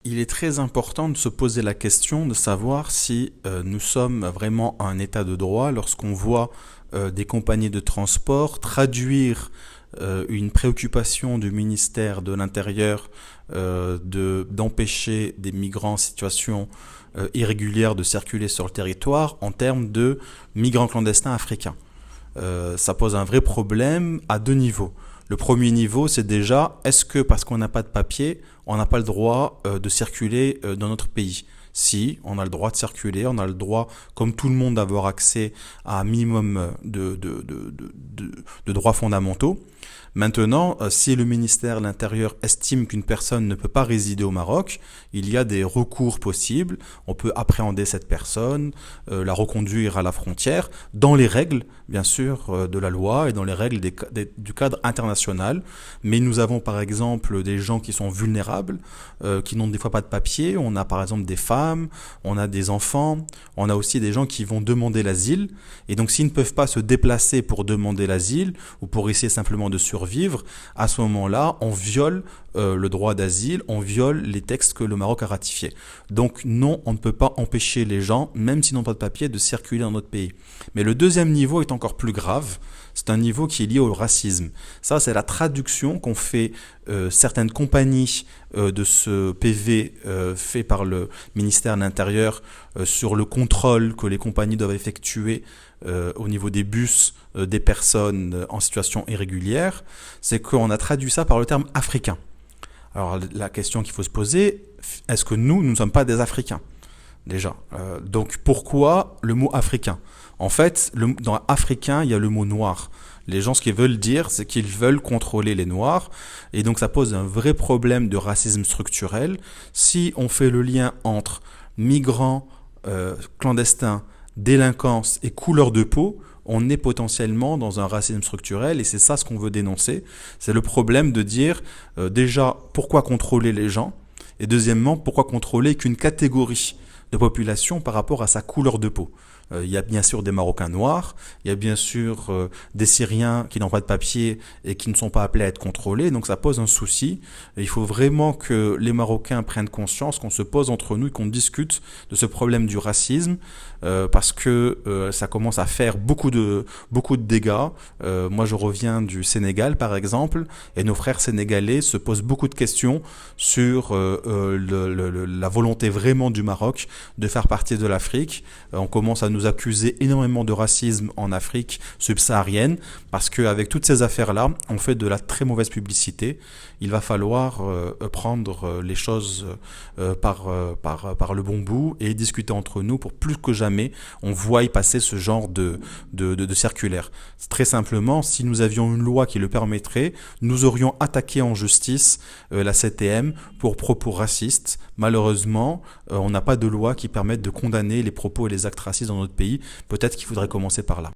Il est très important de se poser la question de savoir si nous sommes vraiment un état de droit lorsqu'on voit des compagnies de transport traduire une préoccupation du ministère de l'Intérieur d'empêcher des migrants en situation irrégulière de circuler sur le territoire en termes de migrants clandestins africains. Ça pose un vrai problème à deux niveaux. Le premier niveau, c'est déjà, est-ce que parce qu'on n'a pas de papier, on n'a pas le droit de circuler dans notre pays? Si, on a le droit de circuler, on a le droit, comme tout le monde, d'avoir accès à un minimum de droits fondamentaux. Maintenant, si le ministère de l'Intérieur estime qu'une personne ne peut pas résider au Maroc, il y a des recours possibles. On peut appréhender cette personne, la reconduire à la frontière, dans les règles, bien sûr, de la loi et dans les règles du cadre international. Mais nous avons par exemple des gens qui sont vulnérables, qui n'ont des fois pas de papier. On a par exemple des femmes, on a des enfants, on a aussi des gens qui vont demander l'asile. Et donc s'ils ne peuvent pas se déplacer pour demander l'asile ou pour essayer simplement de survivre, à ce moment-là, on viole le droit d'asile, on viole les textes que le Maroc a ratifiés. Donc non, on ne peut pas empêcher les gens, même s'ils n'ont pas de papier, de circuler dans notre pays. Mais le deuxième niveau est encore plus grave. C'est un niveau qui est lié au racisme. Ça, c'est la traduction qu'ont fait certaines compagnies de ce PV fait par le ministère de l'Intérieur sur le contrôle que les compagnies doivent effectuer au niveau des bus des personnes en situation irrégulière. C'est qu'on a traduit ça par le terme africain. Alors la question qu'il faut se poser, est-ce que nous ne sommes pas des Africains déjà? Donc pourquoi le mot africain? En fait, dans africain, il y a le mot noir. Les gens, ce qu'ils veulent dire, c'est qu'ils veulent contrôler les noirs. Et donc ça pose un vrai problème de racisme structurel. Si on fait le lien entre migrants, clandestins, délinquance et couleur de peau, on est potentiellement dans un racisme structurel et c'est ça ce qu'on veut dénoncer. C'est le problème de dire déjà pourquoi contrôler les gens et deuxièmement pourquoi contrôler qu'une catégorie de population par rapport à sa couleur de peau. Il y a bien sûr des Marocains noirs, il y a bien sûr des Syriens qui n'ont pas de papier et qui ne sont pas appelés à être contrôlés, donc ça pose un souci. Il faut vraiment que les Marocains prennent conscience, qu'on se pose entre nous et qu'on discute de ce problème du racisme, parce que ça commence à faire beaucoup de dégâts. Moi je reviens du Sénégal par exemple, et nos frères sénégalais se posent beaucoup de questions sur la volonté vraiment du Maroc de faire partie de l'Afrique. On commence à nous accuser énormément de racisme en Afrique subsaharienne parce qu'avec toutes ces affaires-là, on fait de la très mauvaise publicité. Il va falloir prendre les choses par le bon bout et discuter entre nous pour plus que jamais on voie passer ce genre de circulaire. Très simplement, si nous avions une loi qui le permettrait, nous aurions attaqué en justice la CTM pour propos racistes. Malheureusement, on n'a pas de loi qui permette de condamner les propos et les actes racistes dans notre pays. Peut-être qu'il faudrait commencer par là.